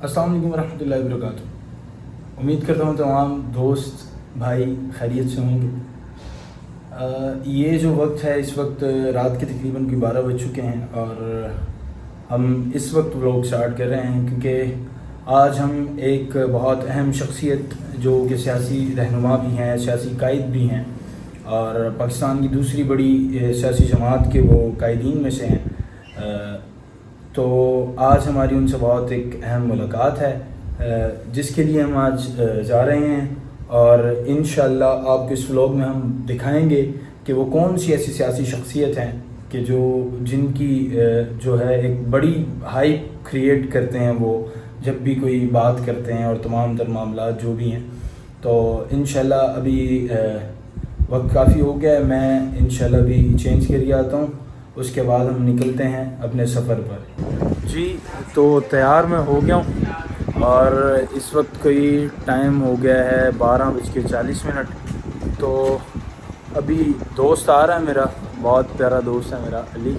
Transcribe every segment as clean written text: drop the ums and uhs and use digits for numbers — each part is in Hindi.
अस्सलाम वालेकुम रहमतुल्लाहि वबरकातुहू। उम्मीद करता हूँ तमाम दोस्त भाई खैरियत से होंगे। ये जो वक्त है, इस वक्त रात के तकरीबन 12 बज चुके हैं और हम इस वक्त व्लॉग स्टार्ट कर रहे हैं क्योंकि आज हम एक बहुत अहम शख्सियत जो कि सियासी रहनुमा भी हैं, सियासी कायद भी हैं और पाकिस्तान की दूसरी बड़ी सियासी जमात के वो कायदीन में से हैं, तो आज हमारी उनसे बहुत एक अहम मुलाकात है जिसके लिए हम आज जा रहे हैं और इंशाअल्लाह आपको इस व्लॉग में हम दिखाएंगे कि वो कौन सी ऐसी सियासी शख्सियत हैं कि जिनकी जो है एक बड़ी हाइप क्रिएट करते हैं वो जब भी कोई बात करते हैं और तमाम तर मामलात जो भी हैं। तो इंशाअल्लाह अभी वक्त काफ़ी हो गया है, मैं इंशाअल्लाह अभी चेंज करके आता हूँ, उसके बाद हम निकलते हैं अपने सफ़र पर। जी तो तैयार मैं हो गया हूँ और इस वक्त कोई टाइम हो गया है 12:40। तो अभी दोस्त आ रहा है मेरा, बहुत प्यारा दोस्त है मेरा अली,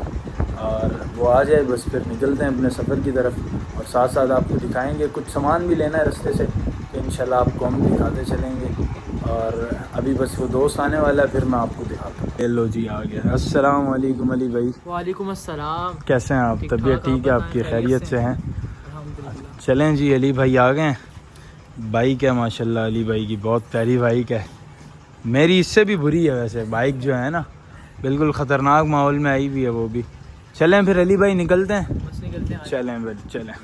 और वो आ जाए बस फिर निकलते हैं अपने सफ़र की तरफ और साथ साथ आपको दिखाएंगे, कुछ सामान भी लेना है रास्ते से तो इंशाल्लाह आपको हम दिखाते चलेंगे। और अभी बस वो दोस्त आने वाला है, फिर मैं आपको दिखाता हूँ। लो जी आ गया। अस्सलाम वालेकुम अली भाई। वालेकुम अस्सलाम। कैसे हैं आप? तबीयत ठीक है आपकी? खैरियत से हैं? चलें जी, अली भाई आ गए हैं। बाइक है माशाल्लाह अली भाई की, बहुत प्यारी बाइक है। मेरी इससे भी बुरी है वैसे बाइक जो है ना, बिल्कुल ख़तरनाक माहौल में आई हुई है वो भी। चलें फिर अली भाई निकलते हैं। बस निकलते हैं। चलें भाई चलें।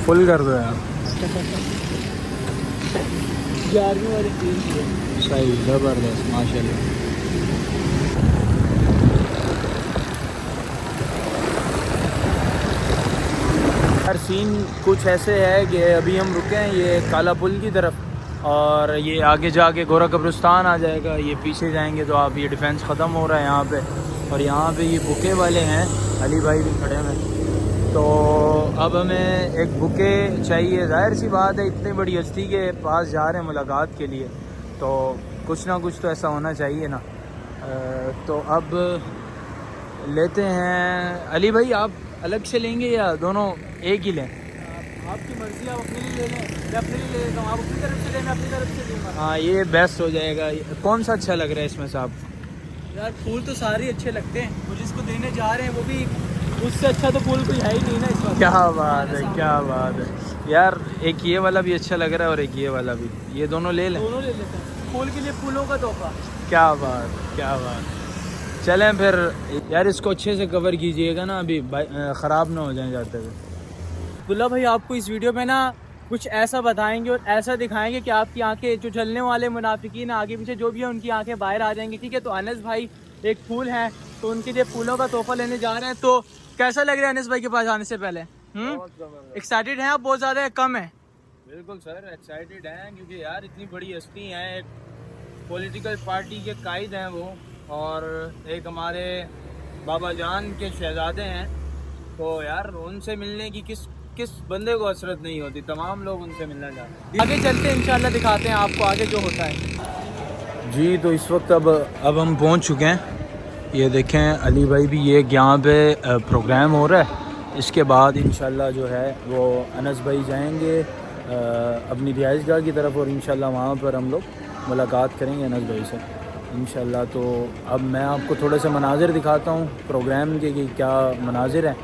फुल कर दो यार। 11वीं वाली ट्रेन है। सही, ज़बरदस्त माशाल्लाह। यार सीन कुछ ऐसे है कि अभी हम रुके हैं ये काला पुल की तरफ और ये आगे जाके गोरा कब्रिस्तान आ जाएगा, ये पीछे जाएंगे तो आप ये डिफेंस ख़त्म हो रहा है यहाँ पे, और यहाँ पे ये बुके वाले हैं, अली भाई भी खड़े हैं। तो अब हमें एक बुके चाहिए, जाहिर सी बात है इतनी बड़ी हस्ती के पास जा रहे हैं मुलाकात के लिए तो कुछ ना कुछ तो ऐसा होना चाहिए ना। तो अब लेते हैं। अली भाई आप अलग से लेंगे या दोनों एक ही लें? आपकी मर्ज़ी, आप अपने लिए ले लें, मैं अपने लिए ले लेता हूँ। आप अपनी तरफ से लें, मैं अपनी तरफ से लूँगा। हाँ ये बेस्ट हो जाएगा। कौन सा अच्छा लग रहा है इसमें से आप? यार फूल तो सारे अच्छे लगते हैं, वो जिसको देने जा रहे हैं वो भी, उससे अच्छा तो फूल कोई है ही नहीं ना इस वक्त। क्या बात है, क्या बात है यार। एक ये वाला भी अच्छा लग रहा है और एक ये वाला भी, ये दोनों ले लें? दोनों ले लेते हैं, फूल के लिए फूलों का तोहफा। क्या बात, क्या बात। चलें फिर यार, इसको अच्छे से कवर कीजिएगा ना, अभी ख़राब ना हो जाए जाते हुए। अब्दुल्ला भाई आपको इस वीडियो में ना कुछ ऐसा बताएंगे और ऐसा दिखाएंगे कि आपकी आंखें, जो चलने वाले मुनाफिकीन आगे पीछे जो भी है उनकी आंखें बाहर आ जाएंगी। ठीक है, तो अनस भाई एक फूल है तो उनके लिए फूलों का तोहफा लेने जा रहे हैं। तो कैसा लग रहा है अनस भाई के पास आने से पहले? एक्साइटेड हैं आप? बहुत ज़्यादा कम है? बिल्कुल सर, एक्साइटेड हैं क्योंकि यार इतनी बड़ी हस्ती हैं, एक पॉलिटिकल पार्टी के कायद हैं वो, और एक हमारे बाबा जान के शहजादे हैं। तो यार उनसे मिलने की किस बंदे को हसरत नहीं होती, तमाम लोग उनसे मिलना चाहते हैं। आगे चलते हैं इंशाल्लाह, दिखाते हैं आपको आगे जो होता है। जी तो इस वक्त अब हम पहुंच चुके हैं। ये देखें अली भाई भी, ये यहाँ पे प्रोग्राम हो रहा है। इसके बाद इंशाल्लाह जो है वो अनस भाई जाएंगे अपनी रिहाइशगाह की तरफ और इंशाल्लाह वहाँ पर हम लोग मुलाकात करेंगे अनस भाई से इंशाल्लाह। तो अब मैं आपको थोड़े से मनाजिर दिखाता हूँ प्रोग्राम के कि क्या मनाजिर हैं।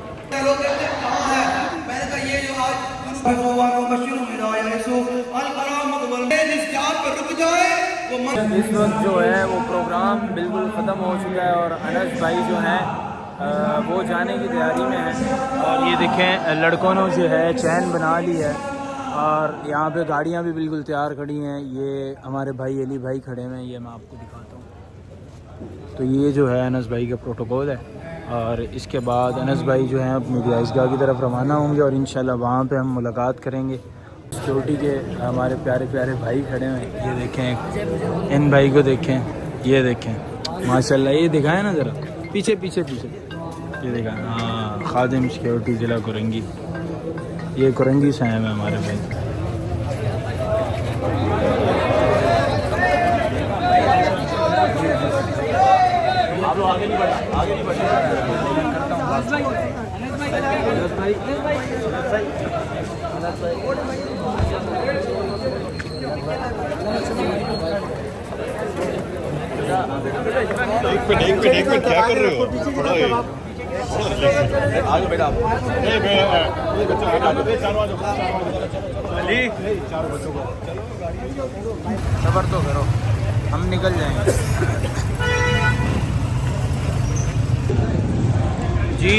इस वक्त जो है वो प्रोग्राम बिल्कुल ख़त्म हो चुका है और अनस भाई जो हैं वो जाने की तैयारी में हैं। और ये देखें लड़कों ने जो है चैन बना ली है और यहाँ पे गाड़ियाँ भी बिल्कुल तैयार खड़ी हैं। ये हमारे भाई अली भाई खड़े हैं, ये मैं आपको दिखाता हूँ। तो ये जो है अनस भाई का प्रोटोकॉल है और इसके बाद अनस भाई जो हैं अपनी रिहाइशगाह की तरफ रवाना होंगे और इंशाल्लाह वहाँ पे हम मुलाकात करेंगे। सिक्योरिटी के हमारे प्यारे प्यारे भाई खड़े हैं, ये देखें, इन भाई को देखें, ये देखें माशाल्लाह, ये दिखाएं ना ज़रा, पीछे पीछे पीछे। ये देखा, हाँ, खादिम सिक्योरिटी ज़िला कुरंगी। ये कुरंगी से हैं हमारे भाई। आगे नहीं बढ़ा, आगे नहीं एक मिनट क्या कर रहे हो? थोड़ा आगे बैठा सबर तो करो, हम निकल जाएंगे। जी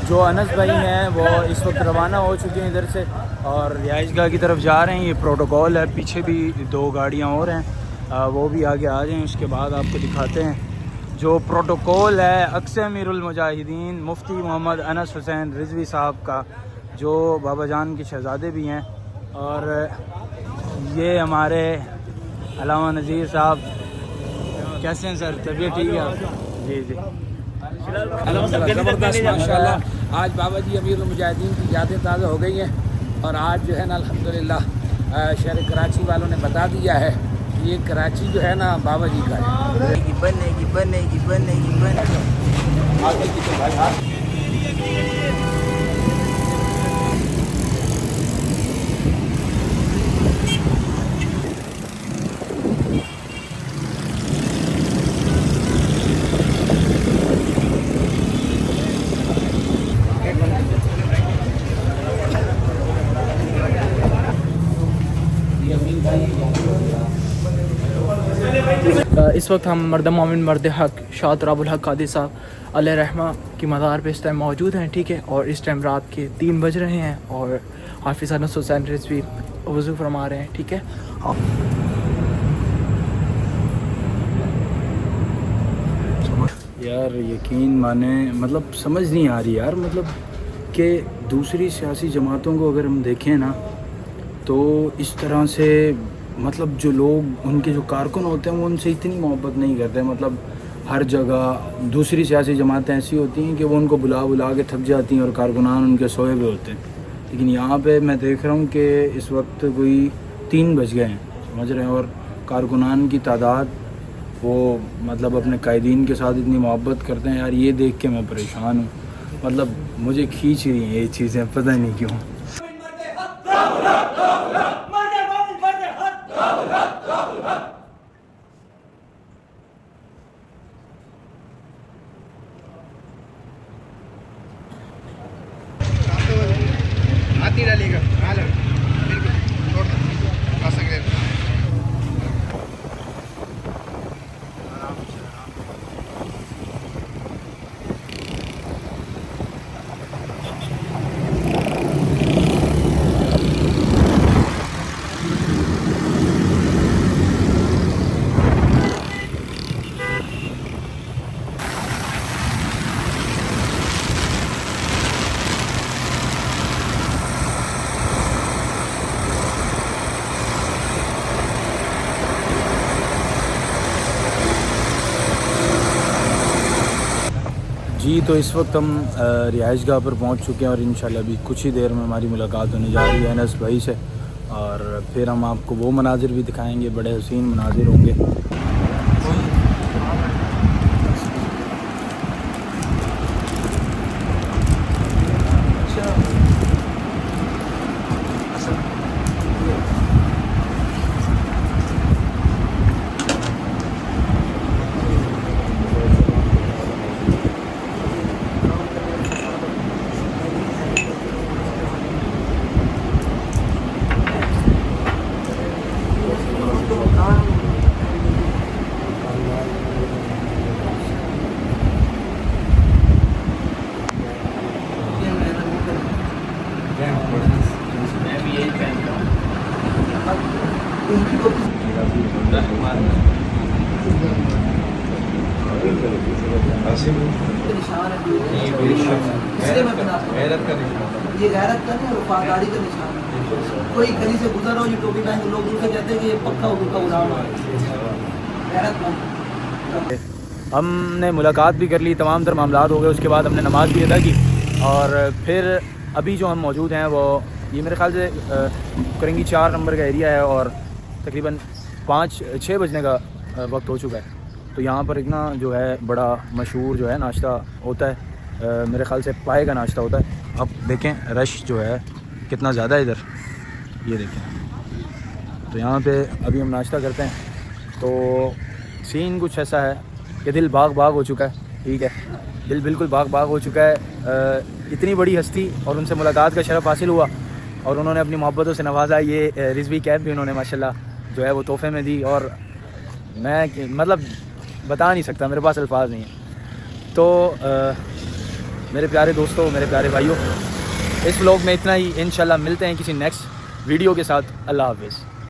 जो अनस भाई हैं वो इस वक्त रवाना हो चुके हैं इधर से और रिहाइशगाह की तरफ जा रहे हैं। ये प्रोटोकॉल है, पीछे भी 2 गाड़ियाँ और हैं, वो भी आगे आ जाएं, उसके बाद आपको दिखाते हैं जो प्रोटोकॉल है अक्से अमीरुल मुजाहिदीन मुफ्ती मोहम्मद अनस हुसैन रिजवी साहब का, जो बाबा जान के शहज़ादे भी हैं। और ये हमारे अलामा नज़ीर साहब, कैसे हैं सर? तबीयत ठीक है आप? जी जी, ज़बरदस्त माशाल्लाह। आज बाबा जी अमीरुल मुजाहिदीन की यादें ताज़ा हो गई हैं और आज जो है ना अल्हम्दुलिल्लाह शहर कराची वालों ने बता दिया है कि ये कराची जो है ना बाबा जी का है। बनेगी बनेगी बनेगी बनेगी। इस वक्त हम मर्द मोमिन मर्द हक शाह तराबुल हक कादी साहब अलैहि रहमा की मज़ार पे इस टाइम मौजूद हैं, ठीक है। और इस टाइम रात के 3 बज रहे हैं और हाफिज़ अनस हुसैन रिजवी वज़ू फरमा रहे हैं, ठीक है। यार यकीन माने, मतलब समझ नहीं आ रही यार, मतलब कि दूसरी सियासी जमातों को अगर हम देखें ना तो इस तरह से, मतलब जो लोग उनके जो कारकुन होते हैं वो उनसे इतनी मोहब्बत नहीं करते। मतलब हर जगह दूसरी सियासी जमातें ऐसी होती हैं कि वो उनको बुला बुला के थक जाती हैं और कारकुनान उनके सोए हुए होते हैं। लेकिन यहाँ पे मैं देख रहा हूँ कि इस वक्त कोई 3 बज गए हैं, समझ रहे हैं, और कारकुनान की तादाद वो मतलब अपने कायदीन के साथ इतनी मोहब्बत करते हैं। यार ये देख के मैं परेशान हूँ, मतलब मुझे खींच रही हैं ये चीज़ें, पता नहीं क्यों। हाथी डालेगा बिल्कुल छोड़ दो, आ सकते हैं। जी तो इस वक्त हम रिहाइशगाह पर पहुंच चुके हैं और इंशाल्लाह अभी कुछ ही देर में हमारी मुलाकात होने जा रही है अनस भाई से, और फिर हम आपको वो मनाजिर भी दिखाएंगे, बड़े हसीन मनाजिर होंगे। ये गैरत का नहीं, वफादारी का निशान है। कोई कहीं से गुजर हो, ये टोपी पहन के लोग दूर से कहते हैं कि ये पक्का उनका उड़ान है। गैरत हमने मुलाकात भी कर ली, तमाम तर मामलात हो गए। उसके बाद हमने नमाज़ भी अदा की और फिर अभी जो हम मौजूद हैं वो ये मेरे ख़्याल से करंगी 4 नंबर का एरिया है और तकरीबन 5-6 बजने का वक्त हो चुका है। तो यहाँ पर एक ना जो है बड़ा मशहूर जो है नाश्ता होता है, मेरे ख़्याल से पाए का नाश्ता होता है। अब देखें रश जो है कितना ज़्यादा है इधर, ये देखें। तो यहाँ पे अभी हम नाश्ता करते हैं। तो सीन कुछ ऐसा है कि दिल बाग बाग हो चुका है, ठीक है, दिल बिल्कुल बाग बाग हो चुका है। इतनी बड़ी हस्ती और उनसे मुलाकात का शरफ़ हासिल हुआ और उन्होंने अपनी मोहब्बतों से नवाजा। ये रिजवी कैप भी उन्होंने माशाल्लाह जो है वो तोहफे में दी और मैं मतलब बता नहीं सकता, मेरे पास अल्फाज नहीं है। तो मेरे प्यारे दोस्तों, मेरे प्यारे भाइयों, इस व्लॉग में इतना ही। इंशाल्लाह मिलते हैं किसी नेक्स्ट वीडियो के साथ। अल्लाह हाफ़िज़।